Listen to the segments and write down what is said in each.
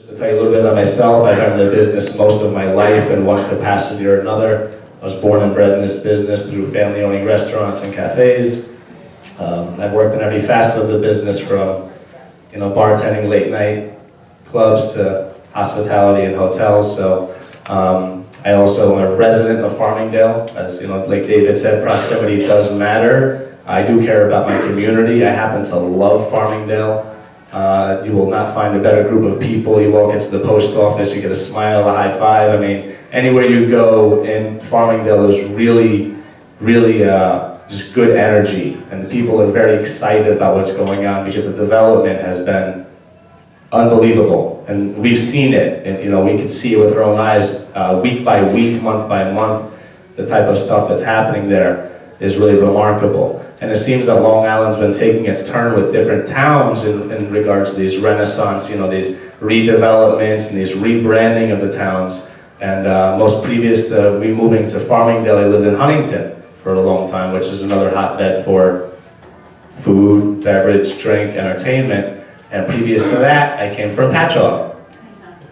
Just to tell you a little bit about myself, I've been in the business most of my life in one capacity or another. I was born and bred in this business through family-owning restaurants and cafes. I've worked in every facet of the business from, bartending late night clubs to hospitality and hotels. So I also am a resident of Farmingdale. As like David said, proximity does matter. I do care about my community. I happen to love Farmingdale. You will not find a better group of people. You walk into the post office, you get a smile, a high five. I mean, anywhere you go in Farmingdale is really just good energy, and people are very excited about what's going on because the development has been unbelievable, and we've seen it, and we can see it with our own eyes, week by week, month by month. The type of stuff that's happening there is really remarkable. And it seems that Long Island's been taking its turn with different towns in regards to these renaissance, these redevelopments and these rebranding of the towns. And most previous to me moving to Farmingdale, I lived in Huntington for a long time, which is another hotbed for food, beverage, drink, entertainment. And previous to that, I came from Patchogue.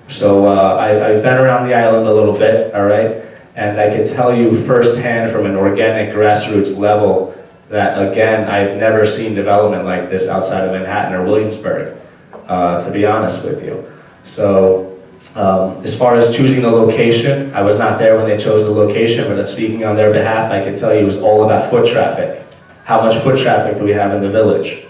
So I've been around the island a little bit, all right? And I can tell you firsthand from an organic grassroots level that, again, I've never seen development like this outside of Manhattan or Williamsburg, to be honest with you. So as far as choosing the location, I was not there when they chose the location, but speaking on their behalf, I can tell you it was all about foot traffic. How much foot traffic do we have in the village?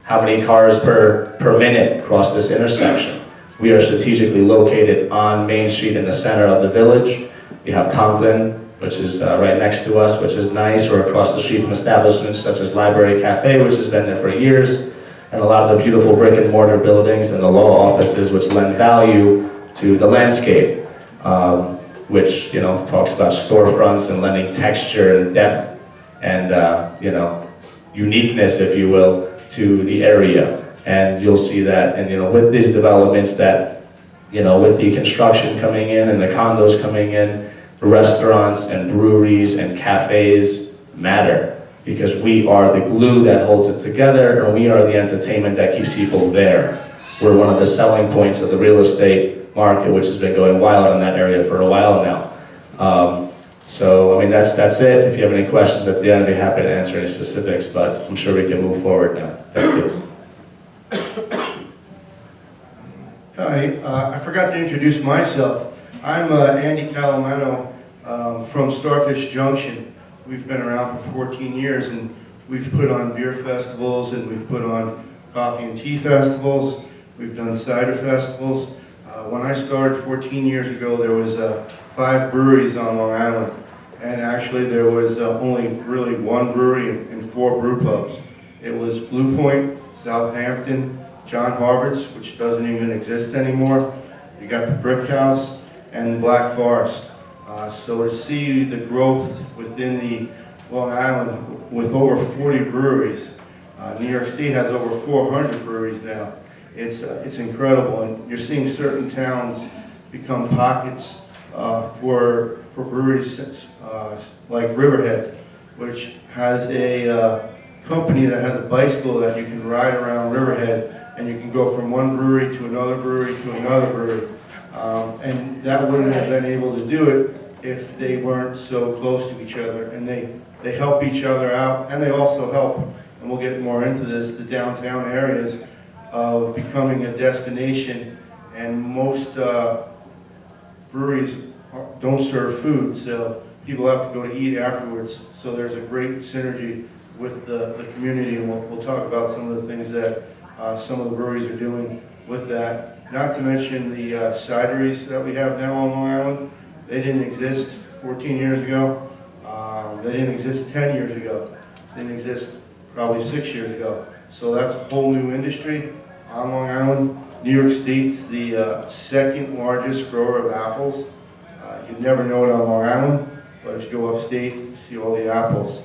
How many cars per minute cross this intersection? We are strategically located on Main Street in the center of the village. We have Conklin, which is right next to us, which is nice, or across the street from establishments such as Library Cafe, which has been there for years, and a lot of the beautiful brick and mortar buildings and the law offices, which lend value to the landscape, which talks about storefronts and lending texture and depth and uniqueness, if you will, to the area. And you'll see that, and with these developments that, with the construction coming in and the condos coming in, restaurants and breweries and cafes matter, because we are the glue that holds it together, and we are the entertainment that keeps people there. We're one of the selling points of the real estate market, which has been going wild in that area for a while now. So, I mean, that's it. If you have any questions at the end, I'd be happy to answer any specifics, but I'm sure we can move forward now. Thank you. Hi, I forgot to introduce myself. I'm Andy Calamano from Starfish Junction. We've been around for 14 years, and we've put on beer festivals, and we've put on coffee and tea festivals. We've done cider festivals. When I started 14 years ago, there was 5 breweries on Long Island, and actually there was only really 1 brewery and 4 brew pubs. It was Blue Point, Southampton, John Harvard's, which doesn't even exist anymore. You got the Brick House and Black Forest. So to see the growth within the Long Island with over 40 breweries, New York State has over 400 breweries now. It's incredible, and you're seeing certain towns become pockets for breweries like Riverhead, which has a company that has a bicycle that you can ride around Riverhead, and you can go from one brewery to another brewery to another brewery. And that wouldn't have been able to do it if they weren't so close to each other. And they help each other out, and they also help, and we'll get more into this, the downtown areas of becoming a destination. And most breweries don't serve food, so people have to go to eat afterwards. So there's a great synergy with the community, and we'll talk about some of the things that some of the breweries are doing with that. Not to mention the cideries that we have now on Long Island. They didn't exist 14 years ago. They didn't exist 10 years ago. They didn't exist probably 6 years ago. So that's a whole new industry on Long Island. New York State's the second largest grower of apples. You'd never know it on Long Island, but if you go upstate, you see all the apples.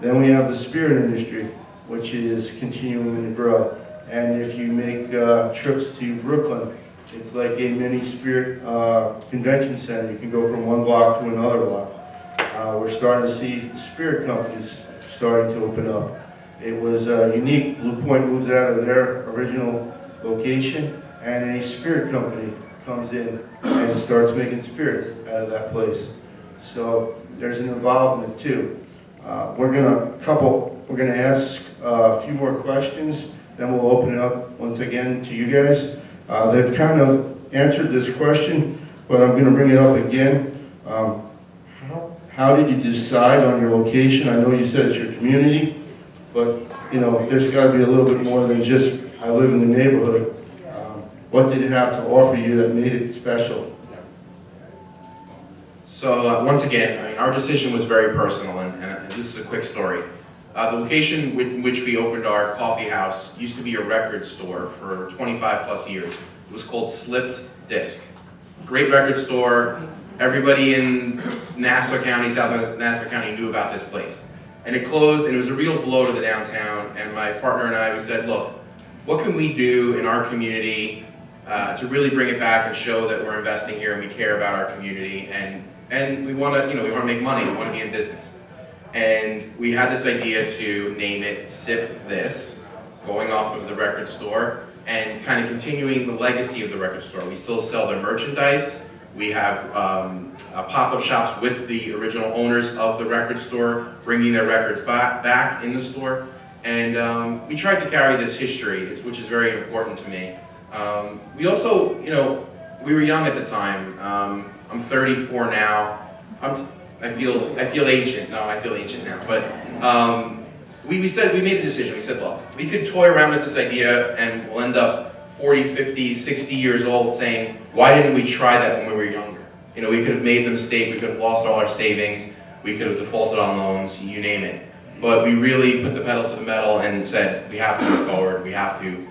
Then we have the spirit industry, which is continuing to grow. And if you make trips to Brooklyn, it's like a mini spirit convention center. You can go from one block to another block. We're starting to see spirit companies starting to open up. It was unique. Blue Point moves out of their original location, and a spirit company comes in and starts making spirits out of that place. So there's an involvement too. We're gonna ask a few more questions, then we'll open it up once again to you guys. They've kind of answered this question, but I'm gonna bring it up again. How did you decide on your location? I know you said it's your community, but you know, there's gotta be a little bit more than just, I live in the neighborhood. What did it have to offer you that made it special? So once again, I mean, our decision was very personal, and this is a quick story. The location in which we opened our coffee house used to be a record store for 25 plus years. It was called Slipped Disc. Great record store. Everybody in Nassau County, South Nassau County knew about this place. And it closed, and it was a real blow to the downtown, and my partner and I, we said, look, what can we do in our community to really bring it back and show that we're investing here and we care about our community, and we want to, we want to make money, we want to be in business. And we had this idea to name it Sip This, going off of the record store and kind of continuing the legacy of the record store. We still sell their merchandise. We have pop-up shops with the original owners of the record store, bringing their records back in the store. And we tried to carry this history, which is very important to me. We also, we were young at the time. I'm 34 now. I feel ancient. No, I feel ancient now. But we made a decision. We said, look, we could toy around with this idea and we'll end up 40, 50, 60 years old saying, why didn't we try that when we were younger? We could have made the mistake, we could have lost all our savings, we could have defaulted on loans, you name it. But we really put the pedal to the metal and said, we have to move forward, we have to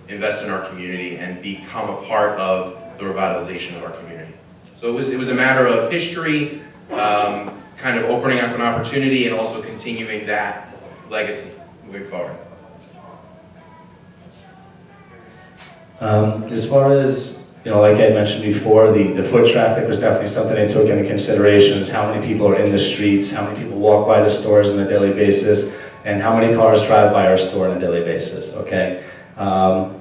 invest in our community and become a part of the revitalization of our community. So it was a matter of history, kind of opening up an opportunity and also continuing that legacy moving forward. As far as, like I mentioned before, the foot traffic was definitely something I took into consideration, is how many people are in the streets, how many people walk by the stores on a daily basis, and how many cars drive by our store on a daily basis, okay?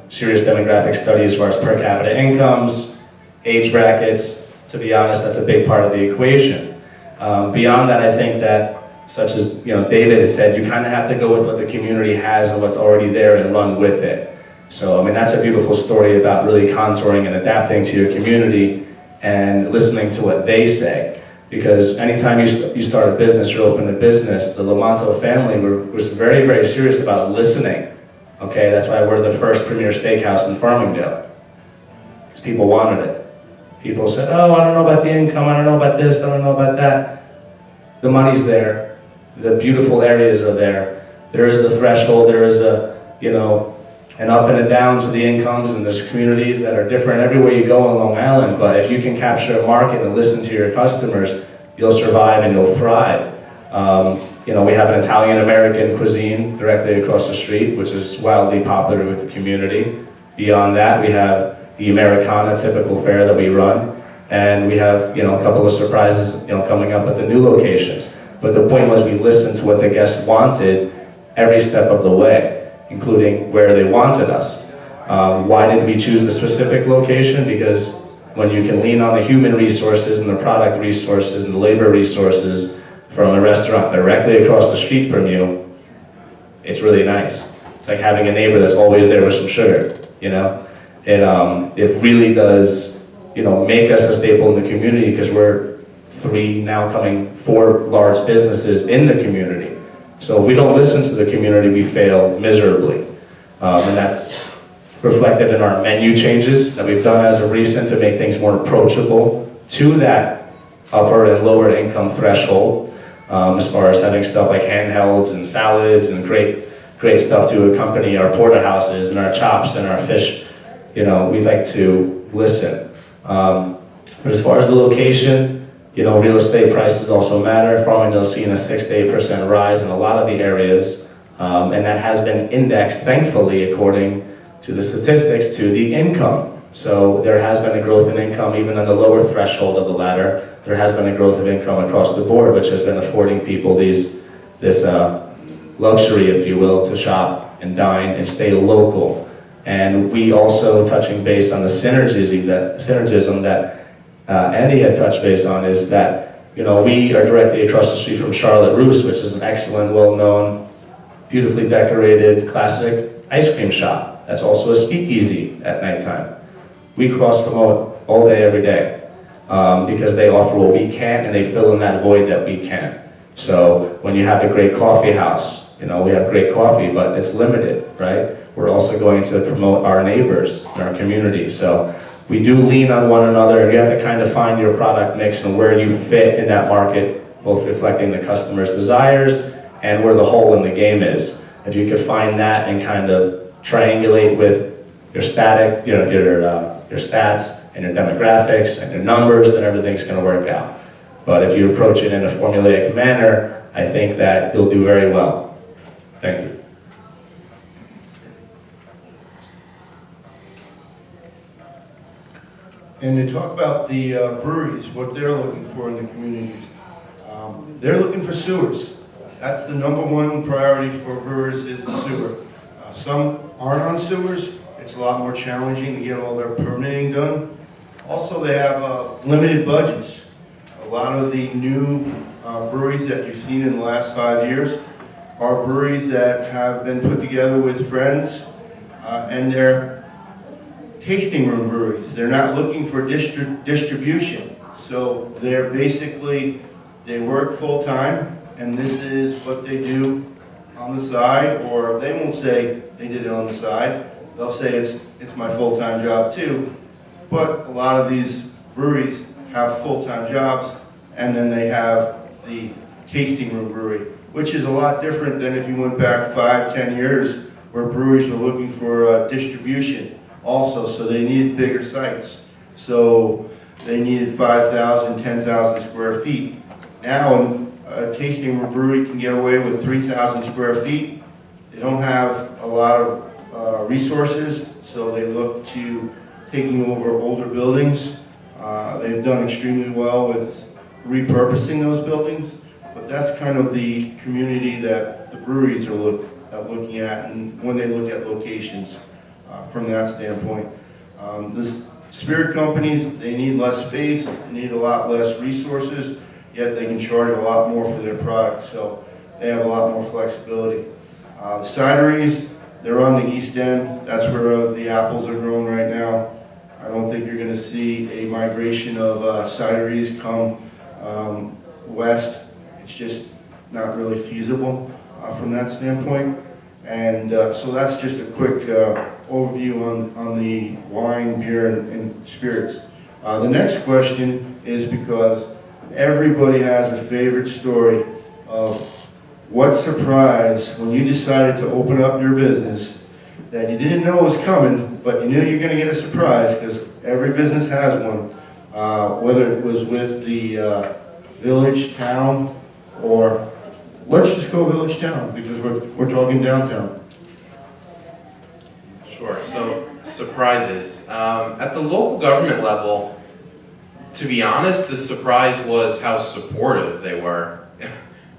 Serious demographic study as far as per capita incomes, age brackets. To be honest, that's a big part of the equation. Beyond that, I think that, such as David has said, you kind of have to go with what the community has and what's already there and run with it. So, I mean, that's a beautiful story about really contouring and adapting to your community and listening to what they say. Because anytime you start a business, you open a business, the Lamonto family was very, very serious about listening. Okay, that's why we're the first premier steakhouse in Farmingdale. Because people wanted it. People said, oh, I don't know about the income, I don't know about this, I don't know about that. The money's there. The beautiful areas are there. There is a threshold, there is an up and a down to the incomes, and there's communities that are different everywhere you go on Long Island, but if you can capture a market and listen to your customers, you'll survive and you'll thrive. We have an Italian-American cuisine directly across the street, which is wildly popular with the community. Beyond that, we have the Americana typical fare that we run, and we have a couple of surprises coming up at the new locations. But the point was, we listened to what the guests wanted every step of the way, including where they wanted us. Why did we choose a specific location? Because when you can lean on the human resources and the product resources and the labor resources from a restaurant directly across the street from you, it's really nice. It's like having a neighbor that's always there with some sugar, It really does, make us a staple in the community, because we're 4 large businesses in the community. So if we don't listen to the community, we fail miserably. And that's reflected in our menu changes that we've done as of recent to make things more approachable to that upper and lower income threshold, as far as having stuff like handhelds and salads and great stuff to accompany our porterhouses and our chops and our fish. We'd like to listen. But as far as the location, real estate prices also matter. Farmingdale's seen a 6 to 8% rise in a lot of the areas, and that has been indexed, thankfully, according to the statistics, to the income. So there has been a growth in income even on the lower threshold of the ladder. There has been a growth of income across the board, which has been affording people this luxury, if you will, to shop and dine and stay local. And we also, touching base on the synergism that Andy had touched base on, is that, you know, we are directly across the street from Charlotte Russe, which is an excellent, well-known, beautifully decorated, classic ice cream shop. That's also a speakeasy at nighttime. We cross-promote all day, every day, because they offer what we can't, and they fill in that void that we can't. So when you have a great coffee house, you know, we have great coffee, but it's limited, right? We're also going to promote our neighbors in our community. So we do lean on one another, and you have to kind of find your product mix and where you fit in that market, both reflecting the customer's desires and where the hole in the game is. If you could find that and kind of triangulate with your static, you know, your stats and your demographics and your numbers, then everything's going to work out. But if you approach it in a formulaic manner, I think that you'll do very well. Thank you. And to talk about the breweries, what they're looking for in the communities, they're looking for sewers. That's the number one priority for brewers, is the sewer. Some aren't on sewers. It's a lot more challenging to get all their permitting done. Also, they have limited budgets. A lot of the new breweries that you've seen in the last 5 years are breweries that have been put together with friends, and they're tasting room breweries. They're not looking for distribution. So they're basically, they work full time, and this is what they do on the side, or they won't say they did it on the side. They'll say it's my full-time job too. But a lot of these breweries have full-time jobs, and then they have the tasting room brewery, which is a lot different than if you went back 5-10 years, where breweries were looking for distribution also, so they needed bigger sites. So they needed 5,000, 10,000 square feet. Now a tasting room brewery can get away with 3,000 square feet. They don't have a lot of resources, so they look to taking over older buildings. They've done extremely well with repurposing those buildings, but that's kind of the community that the breweries are looking at, and when they look at locations from that standpoint. The spirit companies, they need less space, they need a lot less resources, yet they can charge a lot more for their products, so they have a lot more flexibility. The cideries, they're on the east end. That's where the apples are grown right now. I don't think you're going to see a migration of cideries come west. It's just not really feasible from that standpoint. And so that's just a quick overview on the wine, beer, and spirits. The next question is because everybody has a favorite story of what surprise when you decided to open up your business that you didn't know was coming, but you knew you were going to get a surprise, because every business has one, whether it was with the village, town, or let's just go village, town, because we're talking downtown. Sure, so surprises. At the local government level, to be honest, the surprise was how supportive they were.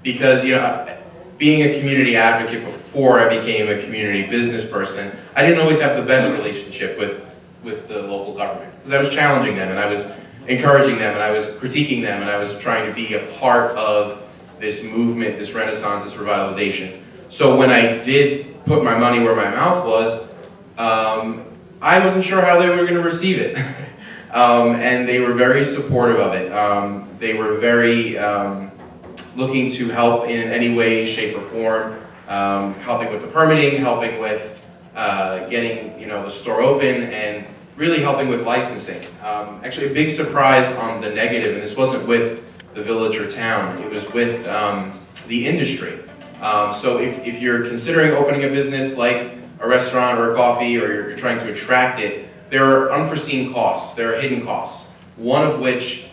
Because, you know, being a community advocate before I became a community business person, I didn't always have the best relationship with the local government. Because I was challenging them, and I was encouraging them, and I was critiquing them, and I was trying to be a part of this movement, this renaissance, this revitalization. So when I did put my money where my mouth was, I wasn't sure how they were going to receive it. And they were very supportive of it. They were very looking to help in any way, shape, or form, helping with the permitting, helping with getting the store open, and really helping with licensing. Actually, a big surprise on the negative, and this wasn't with the village or town, it was with the industry. So if you're considering opening a business like a restaurant or a coffee, or you're trying to attract it, there are unforeseen costs, there are hidden costs. One of which,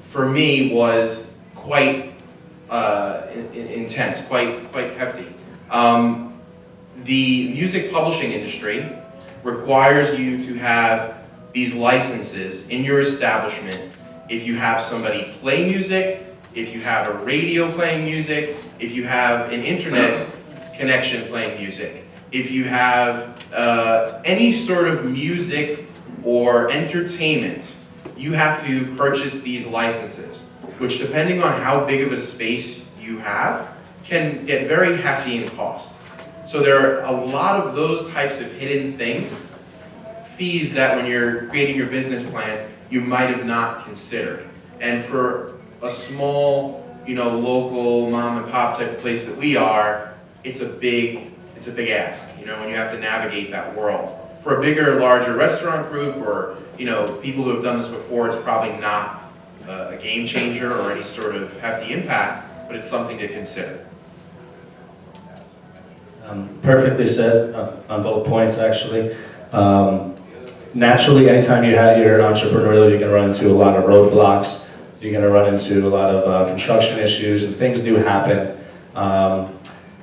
for me, was quite intense, quite hefty. The music publishing industry requires you to have these licenses in your establishment if you have somebody play music, if you have a radio playing music, if you have an internet connection playing music. if you have any sort of music or entertainment, you have to purchase these licenses, which depending on how big of a space you have, can get very hefty in cost. So there are a lot of those types of hidden things, fees that when you're creating your business plan, you might have not considered. And for a small, local mom and pop type of place that we are, it's a big ask, when you have to navigate that world. For a bigger, larger restaurant group or, people who have done this before, it's probably not a game changer or any sort of hefty impact, but it's something to consider. Perfectly said on both points, actually. Naturally, anytime you're entrepreneurial, you're going to run into a lot of roadblocks. You're going to run into a lot of construction issues, and things do happen.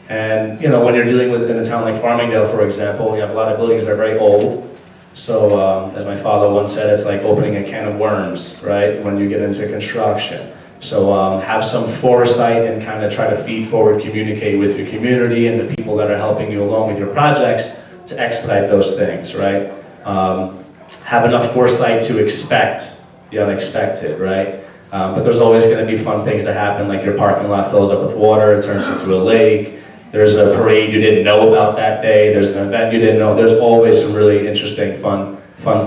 And when you're dealing with in a town like Farmingdale, for example, you have a lot of buildings that are very old. So, as my father once said, it's like opening a can of worms, right? When you get into construction. So have some foresight and kind of try to feed forward, communicate with your community and the people that are helping you along with your projects to expedite those things, right? Have enough foresight to expect the unexpected, right? But there's always going to be fun things that happen, like your parking lot fills up with water, it turns into a lake. There's a parade you didn't know about that day. There's an event you didn't know. There's always some really interesting, fun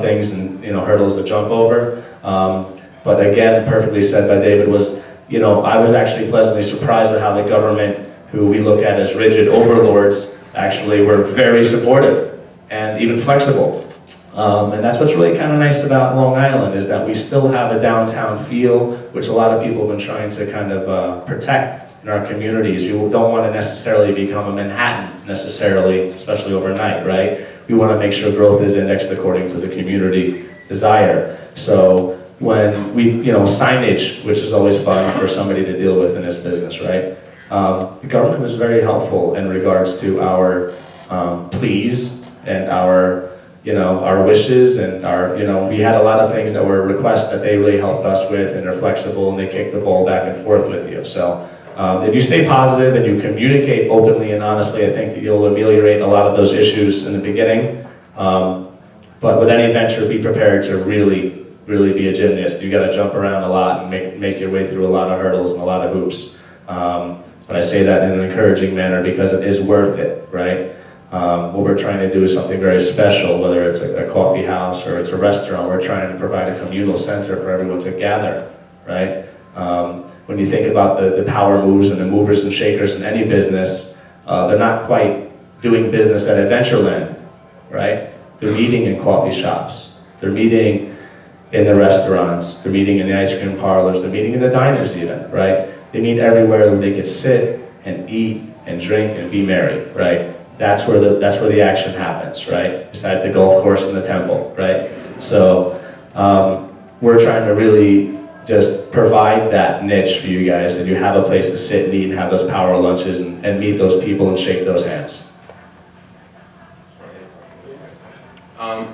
things and hurdles to jump over. But again, perfectly said by David was, I was actually pleasantly surprised with how the government, who we look at as rigid overlords, actually were very supportive and even flexible. And that's what's really kind of nice about Long Island, is that we still have a downtown feel, which a lot of people have been trying to kind of protect in our communities. We don't want to necessarily become a Manhattan necessarily, especially overnight, right? We want to make sure growth is indexed according to the community desire. So when we, signage, which is always fun for somebody to deal with in this business, right? The government was very helpful in regards to our pleas and our wishes and we had a lot of things that were requests that they really helped us with, and they're flexible and they kick the ball back and forth with you. So if you stay positive and you communicate openly and honestly, I think that you'll ameliorate a lot of those issues in the beginning. But with any venture, be prepared to really be a gymnast. You got to jump around a lot and make your way through a lot of hurdles and a lot of hoops. But I say that in an encouraging manner because it is worth it, right? What we're trying to do is something very special, whether it's a coffee house or it's a restaurant. We're trying to provide a communal center for everyone to gather, right? When you think about the power moves and the movers and shakers in any business, they're not quite doing business at Adventureland, right? They're meeting in coffee shops. They're meeting in the restaurants. They're meeting in the ice cream parlors. They're meeting in the diners even, right? They meet everywhere where they can sit and eat and drink and be merry, right? That's where the action happens, right? Besides the golf course and the temple, right? So we're trying to really just provide that niche for you guys, that you have a place to sit and eat and have those power lunches and meet those people and shake those hands.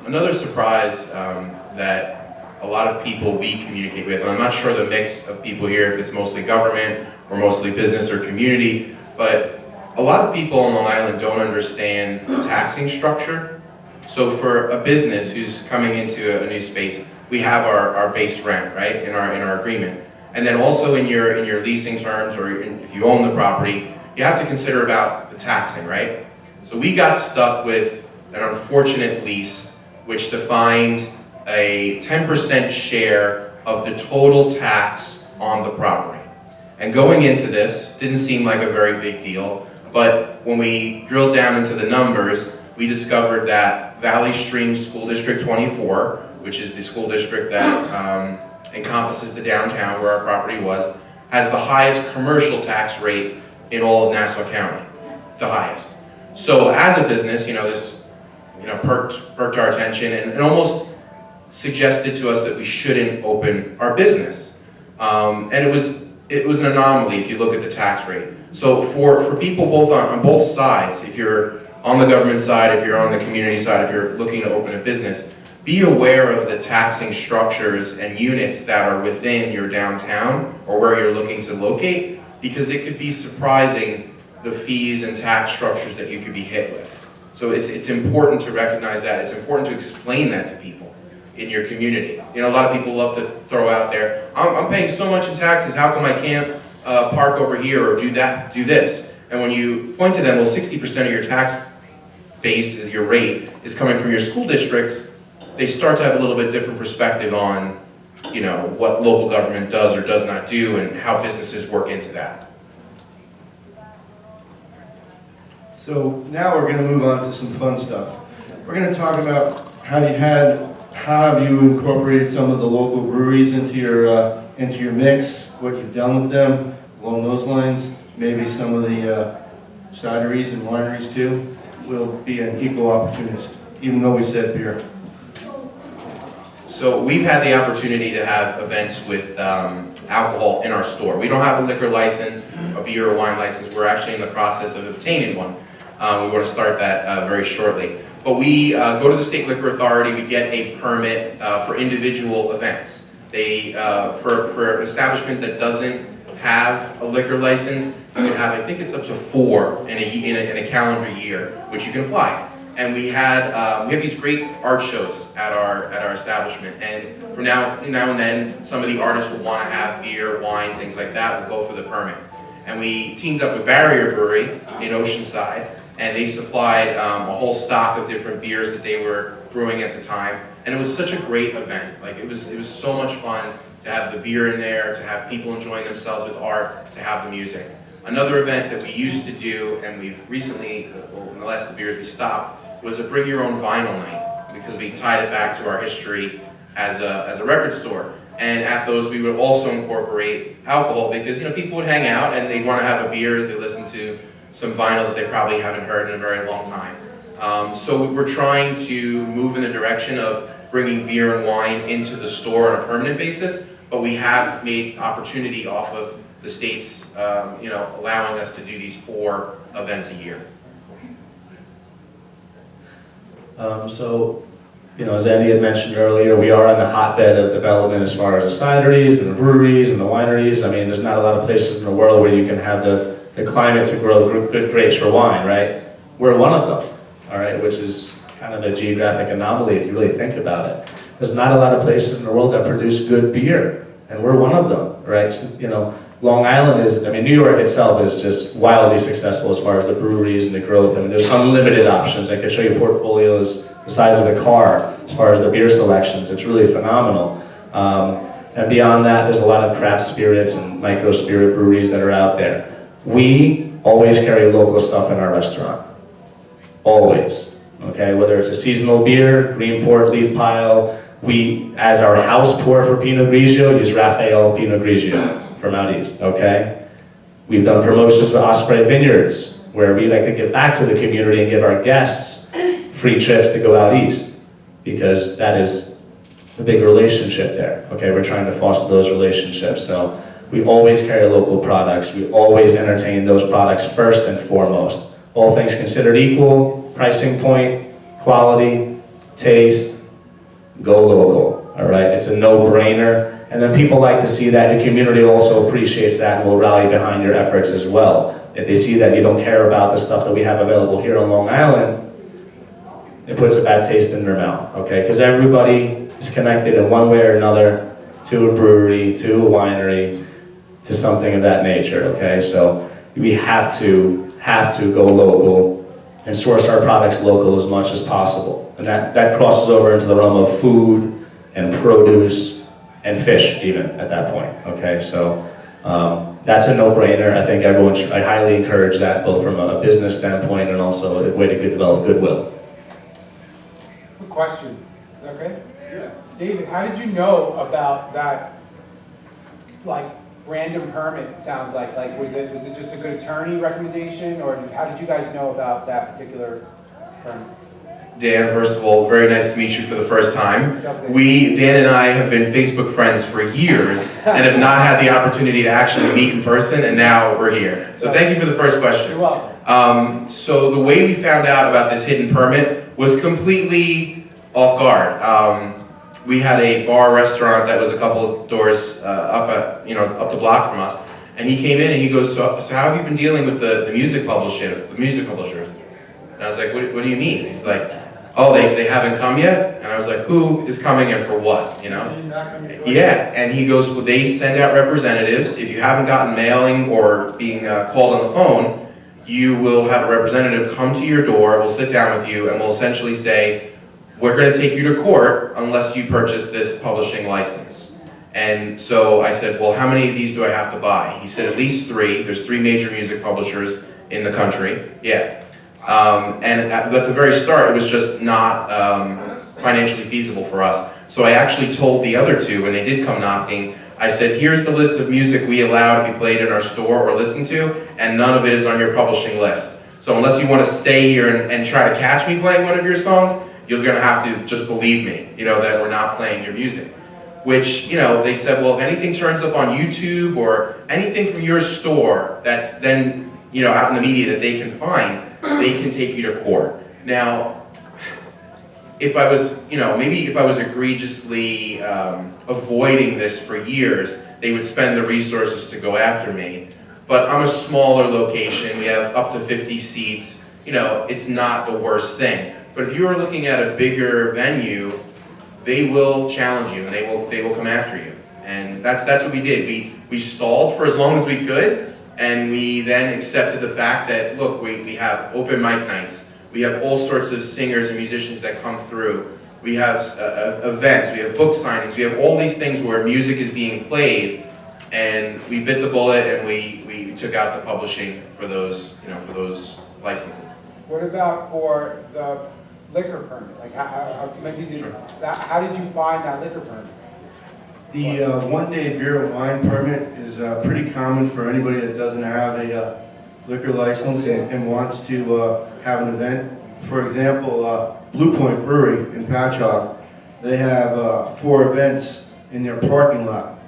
Another surprise that a lot of people we communicate with, and I'm not sure the mix of people here, if it's mostly government or mostly business or community, but a lot of people on Long Island don't understand the taxing structure. So for a business who's coming into a new space, we have our base rent, right, in our agreement. And then also in your leasing terms, or if you own the property, you have to consider about the taxing, right? So we got stuck with an unfortunate lease which defined a 10% share of the total tax on the property. And going into this, didn't seem like a very big deal, but when we drilled down into the numbers, we discovered that Valley Stream School District 24, which is the school district that encompasses the downtown where our property was, has the highest commercial tax rate in all of Nassau County, the highest. So as a business, this perked our attention and almost suggested to us that we shouldn't open our business. And it was an anomaly if you look at the tax rate. So for people both on both sides, if you're on the government side, if you're on the community side, if you're looking to open a business, be aware of the taxing structures and units that are within your downtown or where you're looking to locate, because it could be surprising the fees and tax structures that you could be hit with. So it's important to recognize that. It's important to explain that to people in your community. You know, a lot of people love to throw out there, I'm paying so much in taxes, how come I can't park over here or do this? And when you point to them, well, 60% of your tax base, your rate, is coming from your school districts, they start to have a little bit different perspective on, you know, what local government does or does not do and how businesses work into that. So now we're going to move on to some fun stuff. We're going to talk about how have you incorporated some of the local breweries into your mix, what you've done with them along those lines. Maybe some of the cideries and wineries too. Will be an equal opportunist, even though we said beer. So we've had the opportunity to have events with alcohol in our store. We don't have a liquor license, a beer or wine license. We're actually in the process of obtaining one. We want to start that very shortly. But we go to the State Liquor Authority, we get a permit for individual events. They, for an establishment that doesn't have a liquor license, you can have, I think it's up to 4 in a calendar year, which you can apply. And we have these great art shows at our establishment, and from now and then, some of the artists will want to have beer, wine, things like that. We'll go for the permit. And we teamed up with Barrier Brewery in Oceanside, and they supplied a whole stock of different beers that they were brewing at the time. And it was such a great event. Like it was so much fun to have the beer in there, to have people enjoying themselves with art, to have the music. Another event that we used to do, and we've recently, well, in the last couple years, we stopped, was a bring your own vinyl night, because we tied it back to our history as a record store. And at those, we would also incorporate alcohol, because people would hang out and they'd want to have a beer as they listen to some vinyl that they probably haven't heard in a very long time. So we're trying to move in the direction of bringing beer and wine into the store on a permanent basis, but we have made opportunity off of the state's, allowing us to do these 4 events a year. As Andy had mentioned earlier, we are on the hotbed of development as far as the cideries and the breweries and the wineries. I mean, there's not a lot of places in the world where you can have the climate to grow good grapes for wine, right? We're one of them, all right, which is kind of a geographic anomaly if you really think about it. There's not a lot of places in the world that produce good beer, and we're one of them, right? So, Long Island is, New York itself is just wildly successful as far as the breweries and the growth. There's unlimited options. I could show you portfolios the size of the car as far as the beer selections. It's really phenomenal. And beyond that, there's a lot of craft spirits and micro spirit breweries that are out there. We always carry local stuff in our restaurant. Always. Okay, whether it's a seasonal beer, green port, leaf pile, we, as our house pour for Pinot Grigio, use Raphael Pinot Grigio from out east, okay? We've done promotions with Osprey Vineyards, where we like to give back to the community and give our guests free trips to go out east, because that is a big relationship there, okay? We're trying to foster those relationships, so we always carry local products. We always entertain those products first and foremost. All things considered equal, pricing point, quality, taste, go local, all right? It's a no-brainer. And then people like to see that. The community also appreciates that and will rally behind your efforts as well. If they see that you don't care about the stuff that we have available here on Long Island, it puts a bad taste in their mouth, okay? Because everybody is connected in one way or another to a brewery, to a winery, to something of that nature, okay? So we have to go local and source our products local as much as possible. And that crosses over into the realm of food and produce and fish even at that point, okay? So that's a no-brainer. I think everyone should, I highly encourage that, both from a business standpoint and also a way to develop goodwill. Quick question, is that okay? Yeah. David, how did you know about that, random permit, it sounds like? Was it just a good attorney recommendation, or how did you guys know about that particular permit? Dan, first of all, very nice to meet you for the first time. Dan and I have been Facebook friends for years and have not had the opportunity to actually meet in person, and now we're here. So thank you for the first question. You're welcome. So the way we found out about this hidden permit was completely off guard. We had a bar restaurant that was a couple of doors up the block from us, and he came in and he goes, so how have you been dealing with the music publishers? And I was like, what do you mean? He's like, oh, they haven't come yet? And I was like, who is coming and for what, you know? Yeah, and he goes, well, they send out representatives. If you haven't gotten mailing or being called on the phone, you will have a representative come to your door, we'll sit down with you, and we'll essentially say, we're going to take you to court unless you purchase this publishing license. And so I said, well, how many of these do I have to buy? He said, at least 3. There's 3 major music publishers in the country. Yeah. And at the very start, it was just not financially feasible for us. So I actually told the other 2, when they did come knocking, I said, here's the list of music we allow to be played in our store or listened to, and none of it is on your publishing list. So unless you want to stay here and try to catch me playing one of your songs, you're going to have to just believe me, you know, that we're not playing your music. Which, you know, they said, well, if anything turns up on YouTube or anything from your store that's then, you know, out in the media that they can find, they can take you to court. Now, if I was, you know, maybe if I was egregiously avoiding this for years, they would spend the resources to go after me. But I'm a smaller location, we have up to 50 seats, you know, it's not the worst thing. But if you are looking at a bigger venue, they will challenge you and they will come after you. And that's what we did. We stalled for as long as we could, and we then accepted the fact that, look, we have open mic nights, we have all sorts of singers and musicians that come through, we have events, we have book signings, we have all these things where music is being played, and we bit the bullet and we took out the publishing for those, you know, for those licenses. What about for the liquor permit? Like, how did you find that liquor permit? The one-day beer and wine permit is pretty common for anybody that doesn't have a liquor license and wants to have an event. For example, Blue Point Brewery in Patchogue, they have 4 events in their parking lot.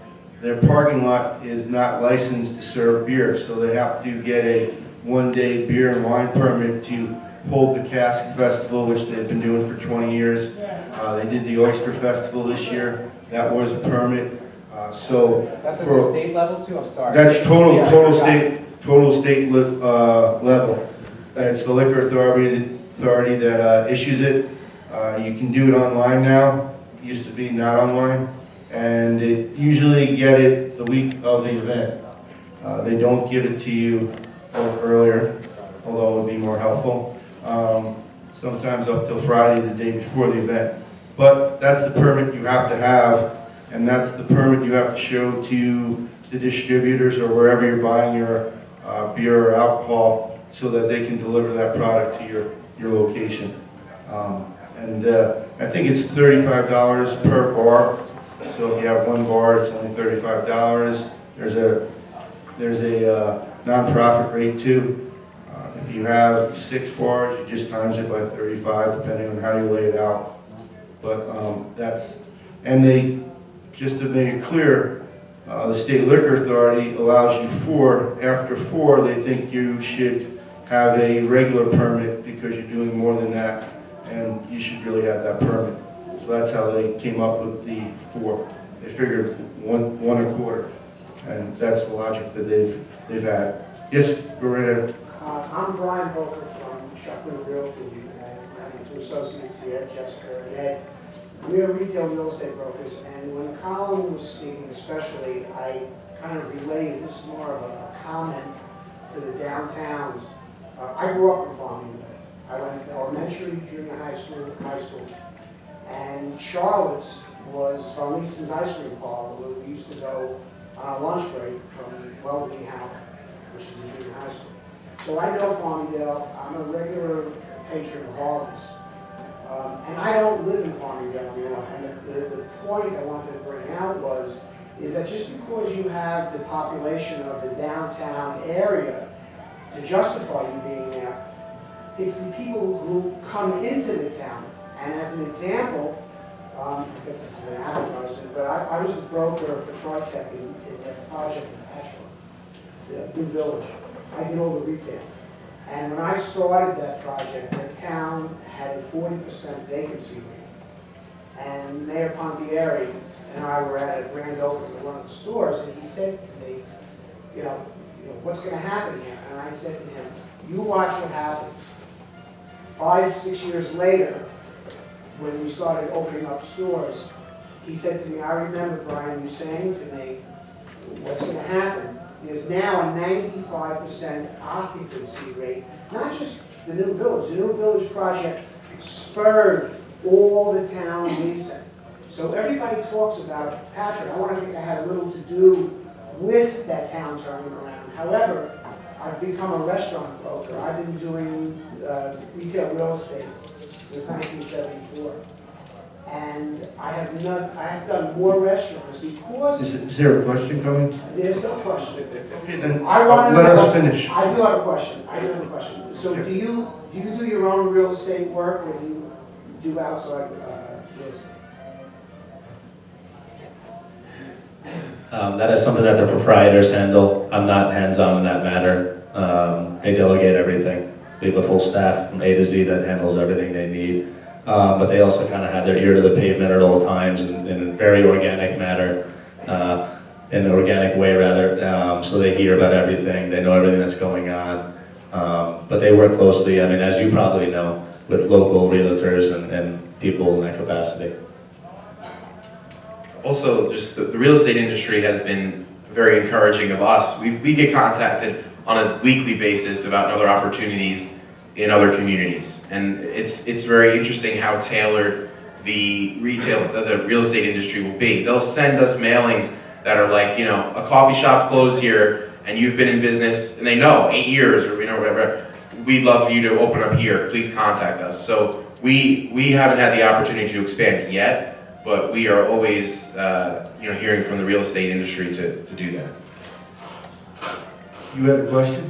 Their parking lot is not licensed to serve beer, so they have to get a one-day beer and wine permit to hold the Cask Festival, which they've been doing for 20 years. They did the Oyster Festival this year. That was a permit. That's at the state level too? I'm sorry. That's total state level. It's the liquor authority that issues it. You can do it online now. It used to be not online. And they usually get it the week of the event. They don't give it to you a little earlier, although it would be more helpful. Sometimes up till Friday, the day before the event. But that's the permit you have to have, and that's the permit you have to show to the distributors or wherever you're buying your beer or alcohol so that they can deliver that product to your location. I think it's $35 per bar. So if you have 1 bar, it's only $35. There's a nonprofit rate too. If you have 6 bars, you just times it by 35, depending on how you lay it out. But and they, just to make it clear, the State Liquor Authority allows you 4. After 4, they think you should have a regular permit because you're doing more than that, and you should really have that permit. So that's how they came up with the 4. They figured one a quarter, and that's the logic that they've had. Yes, go right ahead. I'm Brian Boker from Shuckman Realty, and I have 2 associates here, Jessica and Ed. We are retail real estate brokers, and when Colin was speaking especially, I kind of relayed, this is more of a comment to the downtowns. I grew up in Farmingdale. I went to elementary, junior high school, and Charlotte's was Von Leeson's ice cream parlor, where we used to go on a lunch break from Wellesley House, which is the junior high school. So I know Farmingdale. I'm a regular patron of Harley's. And I don't live in Farmingdale anymore. And the point I wanted to bring out is that just because you have the population of the downtown area to justify you being there, it's the people who come into the town. And as an example, I guess this is an advertisement, but I was a broker for Tritech in their project in Patchogue, the New Village. I did all the retail. And when I started that project, the town had a 40% vacancy rate. And Mayor Pontieri and I were at a grand opening of one of the stores, and he said to me, you know, what's going to happen here? And I said to him, you watch what happens. 5, 6 years later, when we started opening up stores, he said to me, I remember, Brian, you saying to me, what's going to happen? There's now a 95% occupancy rate, not just the new village. The new village project spurred all the town leasing. So everybody talks about Patrick. I think I had a little to do with that town turning around. However, I've become a restaurant broker. I've been doing retail real estate since 1974. And I have done more restaurants because Is there a question coming? there's no question. Okay, then I want to let know- us finish. I do have a question. So do you do your own real estate work or do you do outside real estate? That is something that the proprietors handle. I'm not hands-on in that matter. They delegate everything. We have a full staff from A to Z that handles everything they need. But they also kind of have their ear to the pavement at all times in a very organic manner, in an organic way rather. So they hear about everything, they know everything that's going on. But they work closely, I mean, as you probably know, with local realtors and people in that capacity. Also, just the real estate industry has been very encouraging of us. We get contacted on a weekly basis about other opportunities in other communities. And it's very interesting how tailored the real estate industry will be. They'll send us mailings that are like, you know, a coffee shop closed here and you've been in business, and they know 8 years or, you know, whatever. We'd love for you to open up here, please contact us. So we haven't had the opportunity to expand yet, but we are always, you know, hearing from the real estate industry to do that. You had a question?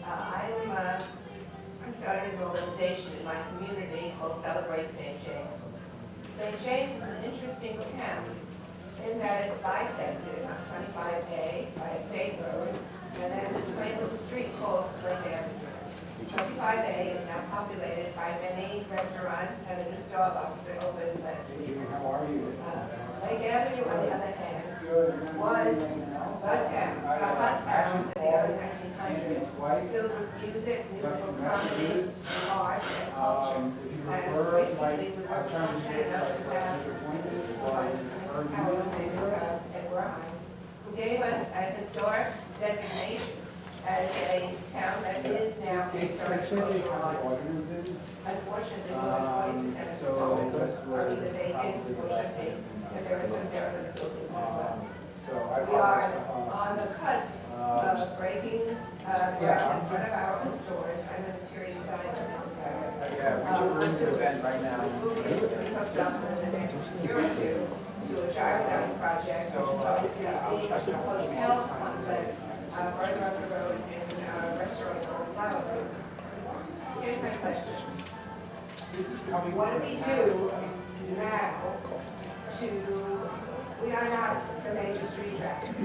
I started an organization in my community called Celebrate St. James. St. James is an interesting town in that it's bisected on 25A by a state road, and then this great little street called Lake Avenue. 25A is now populated by many restaurants and a new Starbucks that opened last week. How are you? Lake Avenue, on the other hand, was a town in the early 1900s, filled with music, musical comedy, arts, and culture. And recently, we were fortunate enough to have the supervisor of municipalities, Ed Ryan, who gave us a historic designation as a town that is now historic cultural arts. Unfortunately, more than 40% of the schools are either vacant or shut. And there are some derelict buildings as well. We are on the cusp of breaking ground in front of our own stores. I'm an interior designer and Yeah, we're in the event right now. We'll be hooked up in the next year or two to a drive down project, which is going to be a hotel complex further up the road in a restaurant called Flower Room. Here's my question. What do we do now we are not the major street traffic.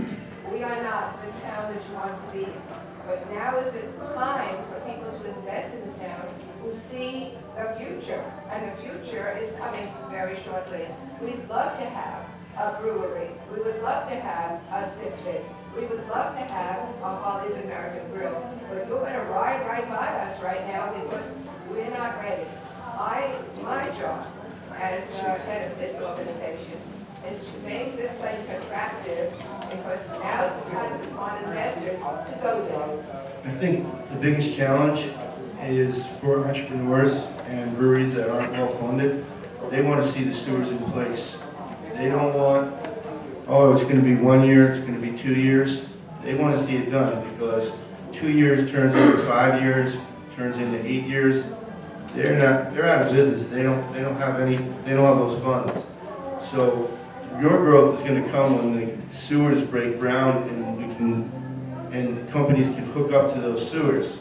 We are not the town that you want to be. But now is the time for people to invest in the town who see the future. And the future is coming very shortly. We'd love to have a brewery. We would love to have a Sip This. We would love to have a Holly's American Grill. But you're going to ride right by us right now because we're not ready. My job as the head of this organization is to make this place attractive because now is the time for smart investors to go there. I think the biggest challenge is for entrepreneurs and breweries that aren't well funded. They want to see the sewers in place. They don't want, oh, it's going to be 1 year, it's going to be 2 years. They want to see it done because 2 years turns into 5 years, turns into 8 years. They're out of business. They don't have those funds. So your growth is going to come when the sewers break ground and companies can hook up to those sewers.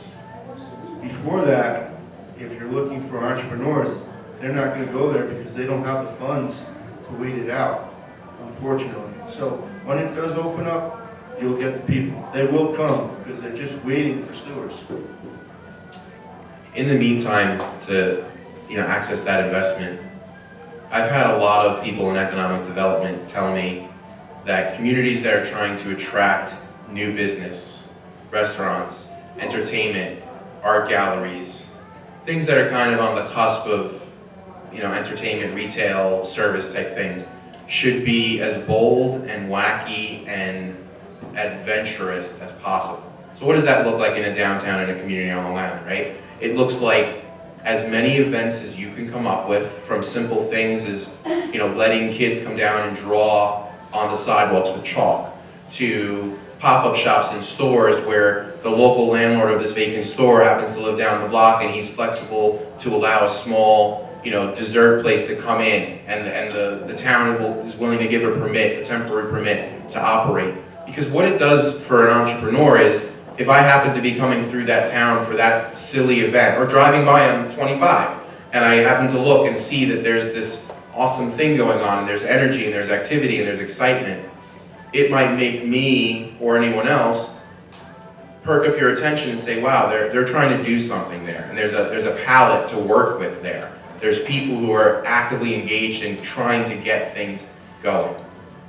Before that, if you're looking for entrepreneurs, they're not going to go there because they don't have the funds to wait it out, unfortunately. So when it does open up, you'll get the people. They will come because they're just waiting for sewers. In the meantime, to access that investment, I've had a lot of people in economic development tell me that communities that are trying to attract new business, restaurants, entertainment, art galleries, things that are kind of on the cusp of, you know, entertainment, retail, service type things should be as bold and wacky and adventurous as possible. So what does that look like in a downtown in a community on Long Island, right? It looks like as many events as you can come up with, from simple things as, you know, letting kids come down and draw on the sidewalks with chalk, to pop-up shops in stores where the local landlord of this vacant store happens to live down the block and he's flexible to allow a small, you know, dessert place to come in, and the town is willing to give a permit, a temporary permit to operate. Because what it does for an entrepreneur is, if I happen to be coming through that town for that silly event, or driving by on 25, and I happen to look and see that there's this awesome thing going on, and there's energy, and there's activity, and there's excitement, it might make me, or anyone else, perk up your attention and say, wow, they're trying to do something there, and there's a palette to work with there. There's people who are actively engaged in trying to get things going.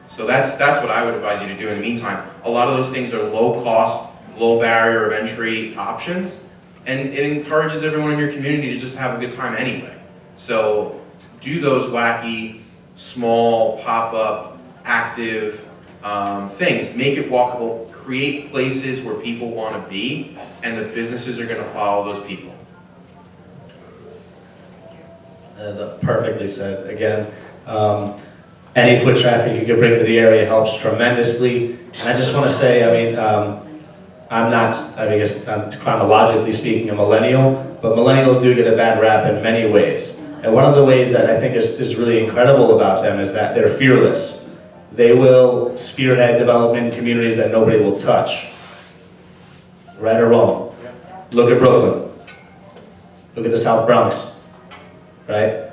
So that's what I would advise you to do in the meantime. A lot of those things are low cost, low barrier of entry options, and it encourages everyone in your community to just have a good time anyway. So do those wacky, small, pop-up, active things. Make it walkable. Create places where people want to be, and the businesses are going to follow those people. That's perfectly said. Again, any foot traffic you can bring to the area helps tremendously. And I just want to say, I mean, I'm not, I guess, chronologically speaking, a millennial, but millennials do get a bad rap in many ways. And one of the ways that I think is really incredible about them is that they're fearless. They will spearhead development in communities that nobody will touch. Right or wrong? Look at Brooklyn. Look at the South Bronx. Right?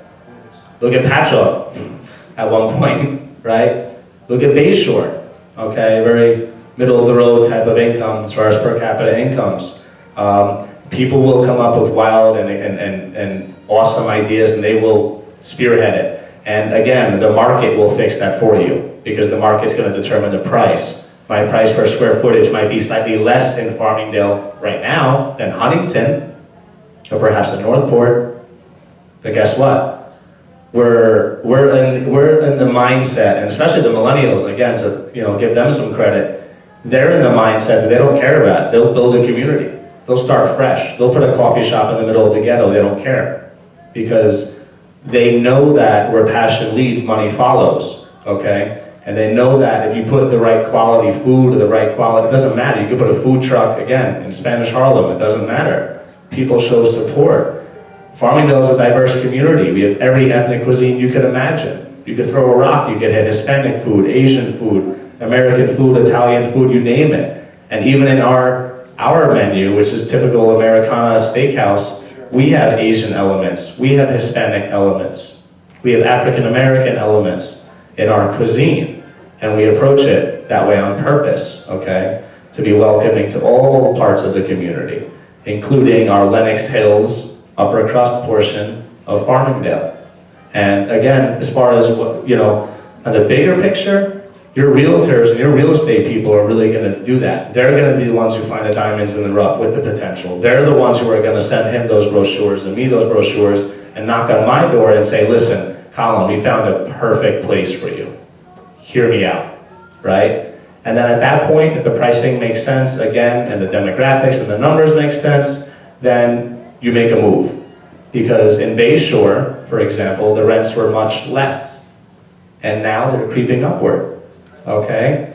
Look at Patchogue at one point, right? Look at Bayshore, okay? Very middle of the road type of income as far as per capita incomes. People will come up with wild and awesome ideas, and they will spearhead it. And again, the market will fix that for you, because the market's going to determine the price. My price per square footage might be slightly less in Farmingdale right now than Huntington, or perhaps in Northport. But guess what? We're in the mindset, and especially the millennials, again, to give them some credit. They're in the mindset that they don't care about it. They'll build a community. They'll start fresh. They'll put a coffee shop in the middle of the ghetto. They don't care, because they know that where passion leads, money follows. Okay, and they know that if you put the right quality food or the right quality, it doesn't matter. You could put a food truck again in Spanish Harlem. It doesn't matter. People show support. Farmingdale is a diverse community. We have every ethnic cuisine you could imagine. You could throw a rock, you could hit Hispanic food, Asian food, American food, Italian food, you name it. And even in our menu, which is typical Americana steakhouse, we have Asian elements, we have Hispanic elements, we have African American elements in our cuisine. And we approach it that way on purpose, okay? To be welcoming to all parts of the community, including our Lenox Hills, upper crust portion of Farmingdale. And again, as far as on the bigger picture, your realtors and your real estate people are really gonna do that. They're gonna be the ones who find the diamonds in the rough with the potential. They're the ones who are gonna send him those brochures and me those brochures and knock on my door and say, listen, Colin, we found a perfect place for you. Hear me out, right? And then at that point, if the pricing makes sense, again, and the demographics and the numbers make sense, then you make a move. Because in Bayshore, for example, the rents were much less. And now they're creeping upward, okay?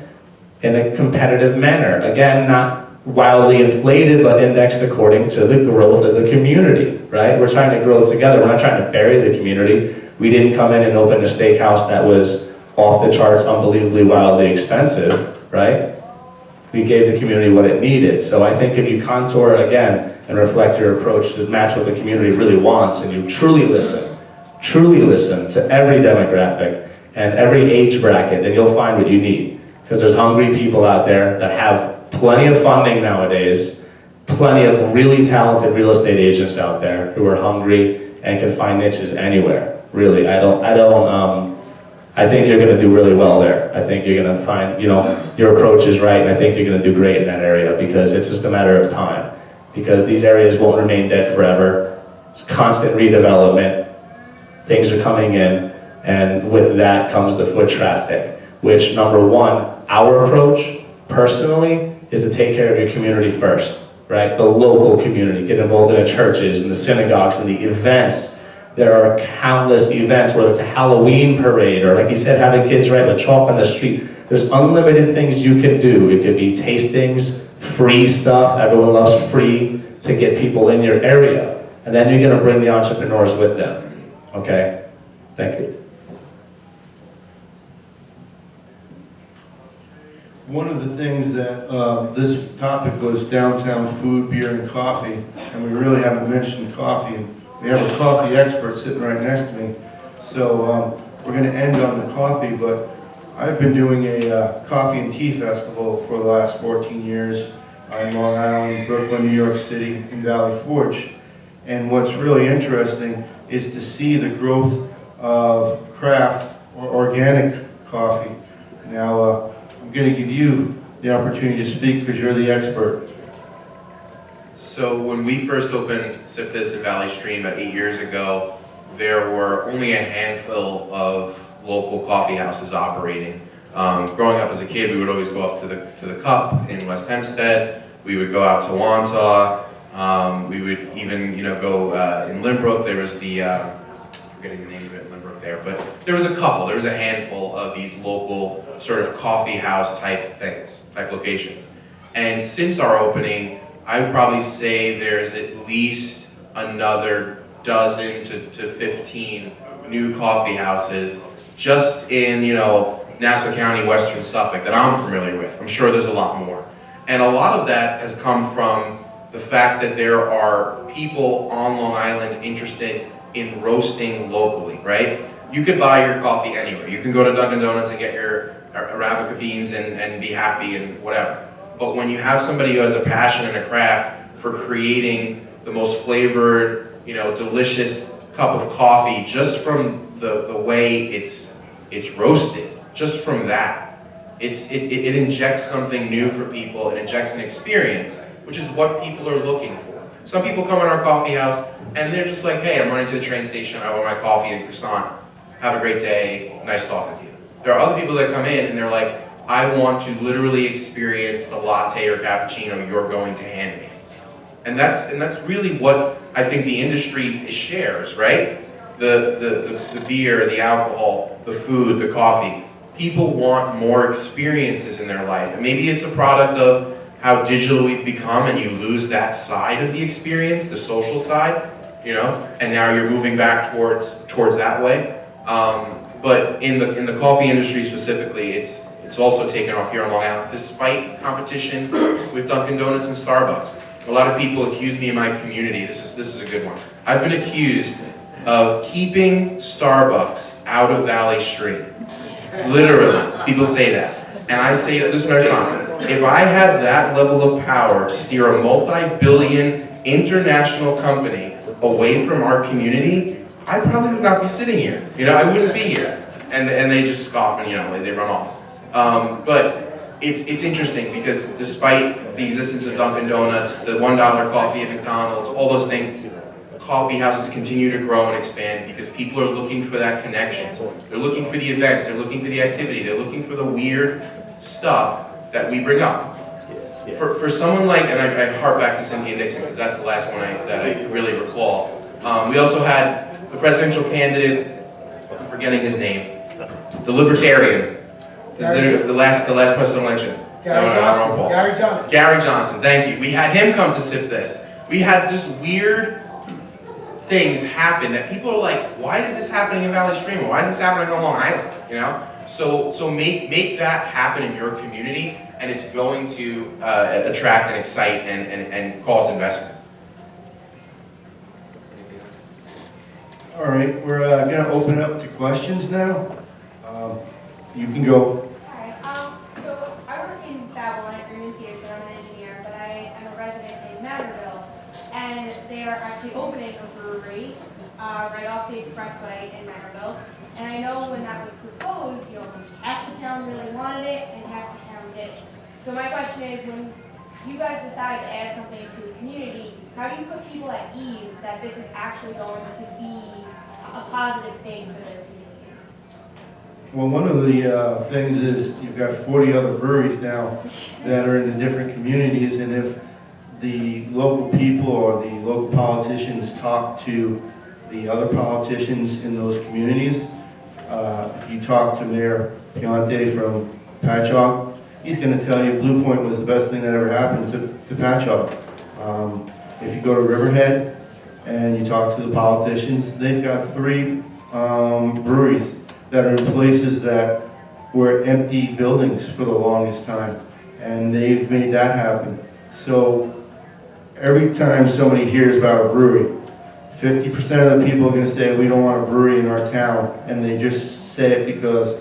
In a competitive manner. Again, not wildly inflated, but indexed according to the growth of the community, right? We're trying to grow together. We're not trying to bury the community. We didn't come in and open a steakhouse that was off the charts, unbelievably wildly expensive, right? We gave the community what it needed. So I think if you contour again and reflect your approach to match what the community really wants, and you truly listen to every demographic and every age bracket, then you'll find what you need. Because there's hungry people out there that have plenty of funding nowadays, plenty of really talented real estate agents out there who are hungry and can find niches anywhere. Really, I think you're going to do really well there. I think you're going to find, your approach is right, and I think you're going to do great in that area, because it's just a matter of time. Because these areas won't remain dead forever. It's constant redevelopment. Things are coming in, and with that comes the foot traffic, which, number one, our approach, personally, is to take care of your community first, right? The local community, get involved in the churches and the synagogues and the events. There are countless events, whether it's a Halloween parade, or like you said, having kids write with chalk on the street. There's unlimited things you can do. It could be tastings, free stuff. Everyone loves free to get people in your area. And then you're gonna bring the entrepreneurs with them, okay? Thank you. One of the things that, this topic was downtown food, beer, and coffee, and we really haven't mentioned coffee. We have a coffee expert sitting right next to me, so we're going to end on the coffee, but I've been doing a coffee and tea festival for the last 14 years in Long Island, Brooklyn, New York City, and Valley Forge. And what's really interesting is to see the growth of craft or organic coffee. Now, I'm going to give you the opportunity to speak because you're the expert. So when we first opened Sip This in Valley Stream about 8 years ago, there were only a handful of local coffee houses operating. Growing up as a kid, we would always go up to the Cup in West Hempstead. We would go out to Wantagh. We would even, go in Limbrook. There was the forgetting the name of it, Limbrook there, but there was a couple. There was a handful of these local sort of coffee house type locations. And since our opening, I would probably say there's at least another dozen to 15 new coffee houses just in, Nassau County, Western Suffolk that I'm familiar with. I'm sure there's a lot more. And a lot of that has come from the fact that there are people on Long Island interested in roasting locally, right? You could buy your coffee anywhere. You can go to Dunkin' Donuts and get your Arabica beans and be happy and whatever. But when you have somebody who has a passion and a craft for creating the most flavored, delicious cup of coffee just from the way it's roasted, just from that, it injects something new for people. It injects an experience, which is what people are looking for. Some people come in our coffee house and they're just like, hey, I'm running to the train station, I want my coffee and croissant. Have a great day, nice talking to you. There are other people that come in and they're like, I want to literally experience the latte or cappuccino you're going to hand me. And that's really what I think the industry shares, right? The beer, the alcohol, the food, the coffee. People want more experiences in their life. And maybe it's a product of how digital we've become and you lose that side of the experience, the social side, and now you're moving back towards that way. But in the coffee industry specifically, it's also taken off here on Long Island, despite competition with Dunkin' Donuts and Starbucks. A lot of people accuse me in my community, this is a good one. I've been accused of keeping Starbucks out of Valley Stream. Literally, people say that. And I say, this is my response. If I had that level of power to steer a multi-billion international company away from our community, I probably would not be sitting here. I wouldn't be here. And they just scoff and they run off. But it's interesting because despite the existence of Dunkin' Donuts, the $1 coffee at McDonald's, all those things, coffee houses continue to grow and expand because people are looking for that connection. They're looking for the events, they're looking for the activity, they're looking for the weird stuff that we bring up. For someone like, and I harp back to Cynthia Nixon because that's the last one that I really recall. We also had the presidential candidate, I'm forgetting his name, the Libertarian. The last presidential election. Gary Johnson. Gary Johnson, thank you. We had him come to Sip This. We had just weird things happen that people are like, why is this happening in Valley Stream? Or why is this happening on Long Island? So make that happen in your community, and it's going to attract and excite and cause investment. All right, we're going to open up to questions now. You can go. Hi, so I work in Babylon at Green Pier, so I'm an engineer, but I am a resident in Manorville, and they are actually opening a brewery right off the expressway in Manorville. And I know when that was proposed, half the town really wanted it and half the town didn't. So my question is, when you guys decide to add something to the community, how do you put people at ease that this is actually going to be a positive thing for their community? Well, one of the things is you've got 40 other breweries now that are in the different communities, and if the local people or the local politicians talk to the other politicians in those communities, if you talk to Mayor Piante from Patchogue, he's going to tell you Blue Point was the best thing that ever happened to Patchogue. If you go to Riverhead and you talk to the politicians, they've got 3 breweries that are in places that were empty buildings for the longest time, and they've made that happen. So every time somebody hears about a brewery, 50% of the people are going to say we don't want a brewery in our town, and they just say it because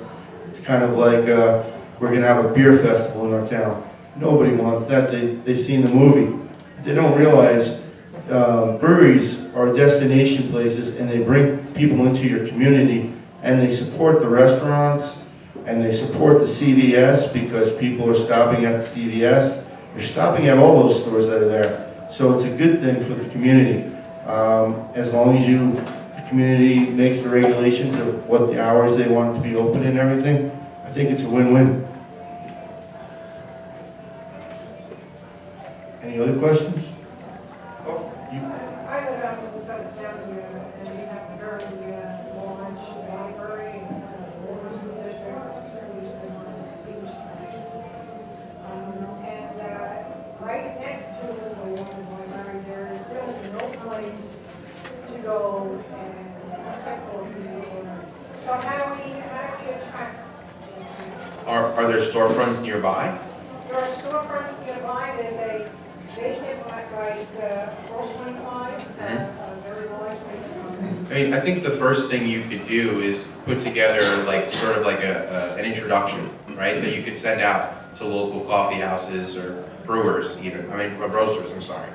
it's kind of like we're going to have a beer festival in our town. Nobody wants that. They've seen the movie. They don't realize breweries are destination places, and they bring people into your community, and they support the restaurants, and they support the CVS because people are stopping at the CVS. They're stopping at all those stores that are there. So it's a good thing for the community. As long as the community makes the regulations of what the hours they want it to be open and everything, I think it's a win-win. Any other questions? Oh, you. I live out in the Southern County, and we have a very large library, and it's a school district, certainly schools. And right next to the library, there is really no place to go and except for people. So how do we attract? Are there storefronts nearby? There are storefronts nearby. There's a vacant Rose 25, very large vacant. I mean, I think the first thing you could do is put together like sort of like an introduction, right? That you could send out to local coffee houses or brewers even, roasters, I'm sorry.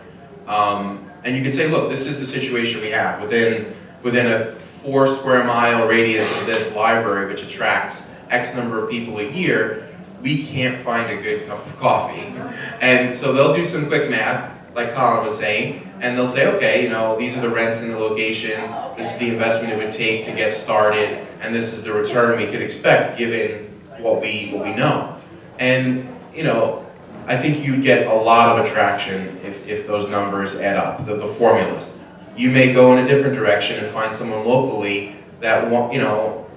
And you could say, look, this is the situation we have. Within a 4 square mile radius of this library, which attracts X number of people a year, we can't find a good cup of coffee. And so they'll do some quick math, like Colin was saying, and they'll say, okay, these are the rents in the location, this is the investment it would take to get started, and this is the return we could expect given what we know. And, I think you'd get a lot of attraction if those numbers add up, the formulas. You may go in a different direction and find someone locally that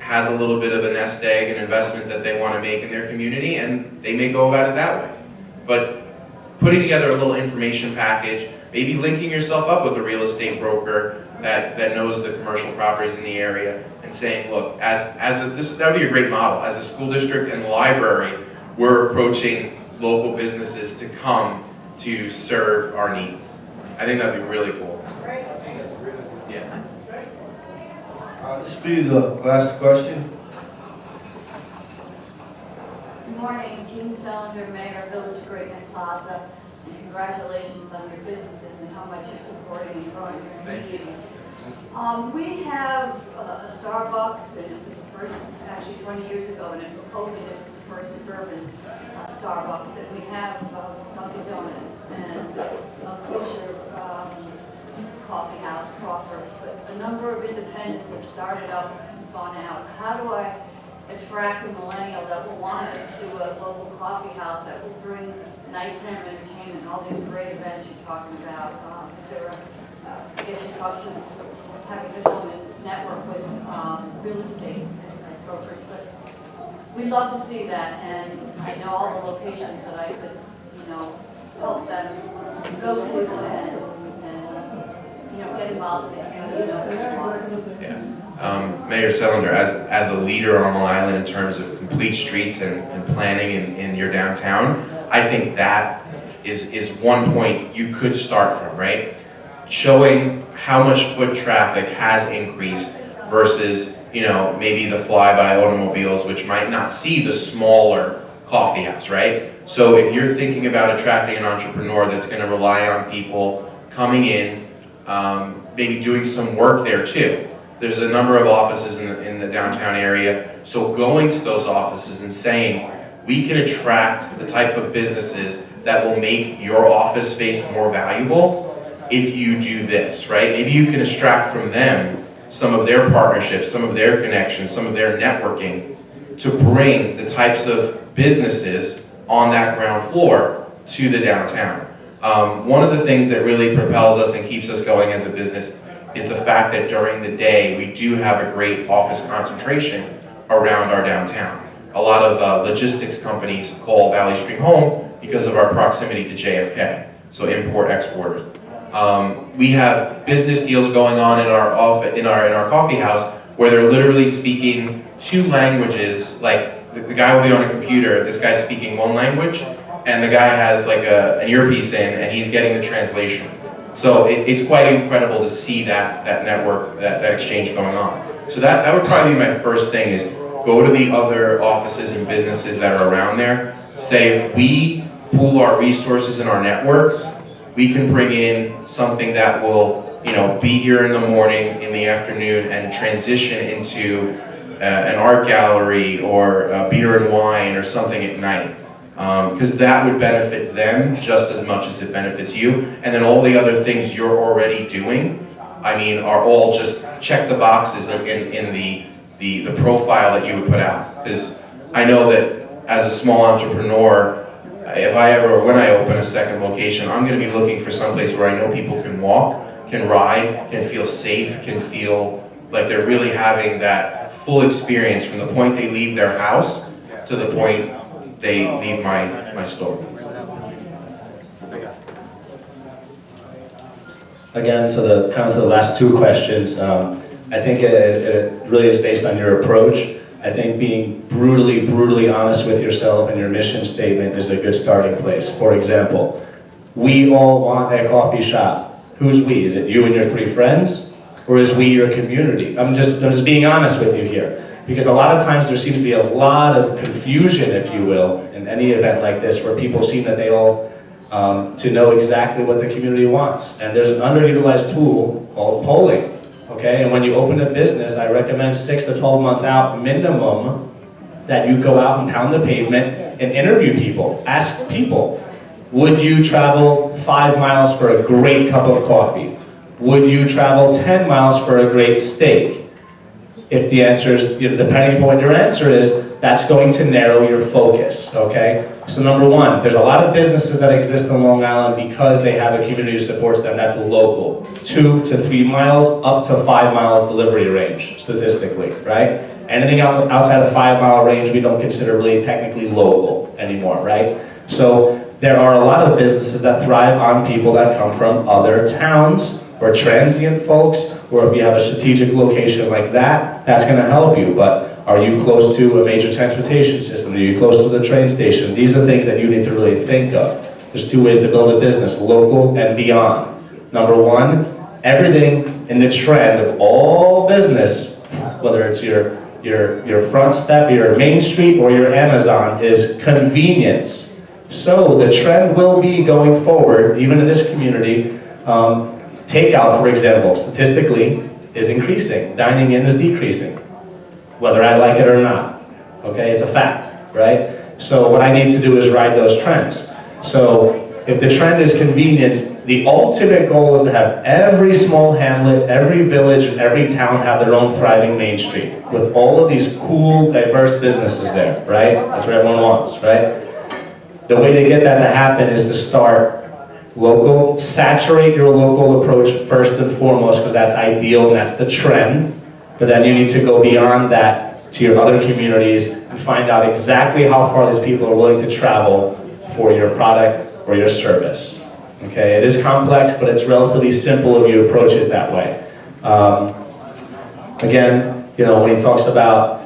has a little bit of a nest egg, an investment that they want to make in their community, and they may go about it that way. But putting together a little information package, maybe linking yourself up with a real estate broker that knows the commercial properties in the area, and saying, look, that would be a great model. As a school district and library, we're approaching local businesses to come to serve our needs. I think that'd be really cool. Right. Yeah. This will be the last question. Good morning, Jean Selinger, Mayor, Village of Great Neck Plaza, and congratulations on your businesses and how much you're supporting and growing your community. We have a Starbucks, and it was the first, actually 20 years ago, and it opened, it was the first suburban Starbucks, and we have Dunkin' Donuts and a kosher coffee house, Crawford, but a number of independents have started up and gone out. How do I attract a millennial that will want to do a local coffee house that will bring nighttime entertainment, all these great events you're talking about? Is there I guess you talk to having this woman network with real estate brokers, but we'd love to see that, and I know all the locations that I could, help them go to and get involved in the Yeah. Mayor Selinger, as a leader on Long Island in terms of complete streets and planning in your downtown, I think that is one point you could start from, right? Showing how much foot traffic has increased versus, maybe the flyby automobiles, which might not see the smaller coffee house, right? So if you're thinking about attracting an entrepreneur that's going to rely on people coming in, maybe doing some work there too. There's a number of offices in the downtown area, so going to those offices and saying, we can attract the type of businesses that will make your office space more valuable if you do this, right? Maybe you can extract from them some of their partnerships, some of their connections, some of their networking to bring the types of businesses on that ground floor to the downtown. One of the things that really propels us and keeps us going as a business is the fact that during the day we do have a great office concentration around our downtown. A lot of logistics companies call Valley Stream home because of our proximity to JFK, so import-exporters. We have business deals going on in our office, in our coffee house, where they're literally speaking 2 languages. Like the guy will be on a computer, this guy's speaking 1 language, and the guy has like an earpiece in, and he's getting the translation. So it's quite incredible to see that network, that exchange going on. So that would probably be my first thing, is go to the other offices and businesses that are around there. Say, if we pool our resources and our networks, we can bring in something that will, you know, be here in the morning, in the afternoon, and transition into an art gallery or a beer and wine or something at night. Because that would benefit them just as much as it benefits you. And then all the other things you're already doing, I mean, are all just check the boxes in the profile that you would put out. Because I know that as a small entrepreneur, when I open a second location, I'm going to be looking for someplace where I know people can walk, can ride, can feel safe, can feel like they're really having that full experience from the point they leave their house to the point they leave my store. Again, to the last 2 questions, I think it really is based on your approach. I think being brutally honest with yourself and your mission statement is a good starting place. For example, we all want a coffee shop. Who's we? Is it you and your 3 friends? Or is we your community? I'm just being honest with you here. Because a lot of times there seems to be a lot of confusion, if you will, in any event like this, where people seem that they all to know exactly what the community wants. And there's an underutilized tool called polling. Okay, and when you open a business, I recommend 6 to 12 months out minimum that you go out and pound the pavement and interview people. Ask people, would you travel 5 miles for a great cup of coffee? Would you travel 10 miles for a great steak? If the answer is, depending upon what your answer is, that's going to narrow your focus, okay? So number 1, there's a lot of businesses that exist on Long Island because they have a community who supports them that's local. 2 to 3 miles, up to 5 miles delivery range, statistically, right? Anything outside of 5 mile range, we don't consider really technically local anymore, right? So there are a lot of businesses that thrive on people that come from other towns, or transient folks, or if you have a strategic location like that, that's gonna help you. But are you close to a major transportation system? Are you close to the train station? These are things that you need to really think of. There's 2 ways to build a business, local and beyond. Number 1, everything in the trend of all business, whether it's your front step, your Main Street, or your Amazon, is convenience. So the trend will be going forward, even in this community, takeout, for example, statistically is increasing. Dining in is decreasing, whether I like it or not. Okay, it's a fact, right? So what I need to do is ride those trends. So if the trend is convenience, the ultimate goal is to have every small hamlet, every village, and every town have their own thriving Main Street with all of these cool, diverse businesses there, right? That's what everyone wants, right? The way to get that to happen is to start local, saturate your local approach first and foremost, because that's ideal and that's the trend. But then you need to go beyond that to your other communities and find out exactly how far these people are willing to travel for your product or your service. Okay, it is complex, but it's relatively simple if you approach it that way. Again, when he talks about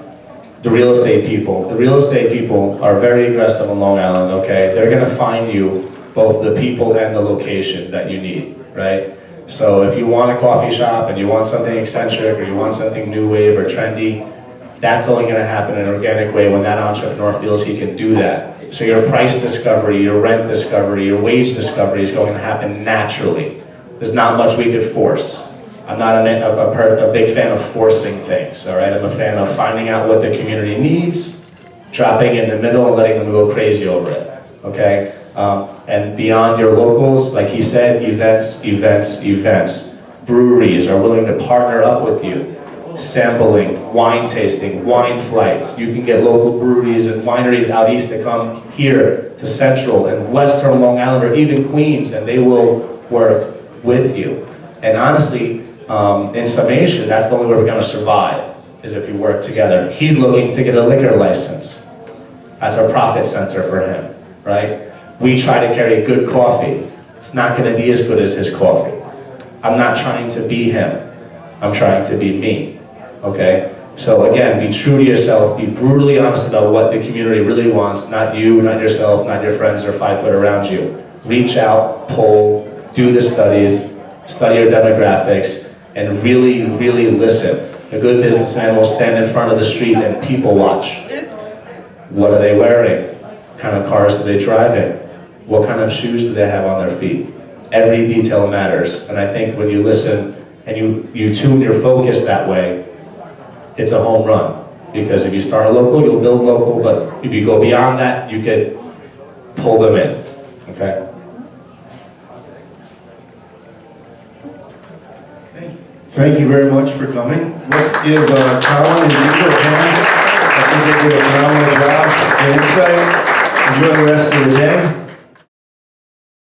the real estate people are very aggressive on Long Island, okay? They're gonna find you both the people and the locations that you need, right? So if you want a coffee shop and you want something eccentric or you want something new wave or trendy, that's only gonna happen in an organic way when that entrepreneur feels he can do that. So your price discovery, your rent discovery, your wage discovery is going to happen naturally. There's not much we could force. I'm not a big fan of forcing things, all right? I'm a fan of finding out what the community needs dropping in the middle and letting them go crazy over it, okay? And beyond your locals, like he said, events, events, events. Breweries are willing to partner up with you. Sampling, wine tasting, wine flights. You can get local breweries and wineries out east to come here to Central and Western Long Island or even Queens, and they will work with you. And honestly, in summation, that's the only way we're gonna survive, is if we work together. He's looking to get a liquor license. That's our profit center for him, right? We try to carry good coffee. It's not gonna be as good as his coffee. I'm not trying to be him. I'm trying to be me, okay? So again, be true to yourself, be brutally honest about what the community really wants, not you, not yourself, not your friends or 5 foot around you. Reach out, poll, do the studies, study your demographics, and really, really listen. A good businessman will stand in front of the street and people watch. What are they wearing? What kind of cars do they drive in? What kind of shoes do they have on their feet? Every detail matters. And I think when you listen and you tune your focus that way, it's a home run. Because if you start local, you'll build local, but if you go beyond that, you can pull them in, okay? Thank you very much for coming. Let's give Colin and Nico a hand. I think they did a phenomenal job. Insight. Enjoy the rest of the day.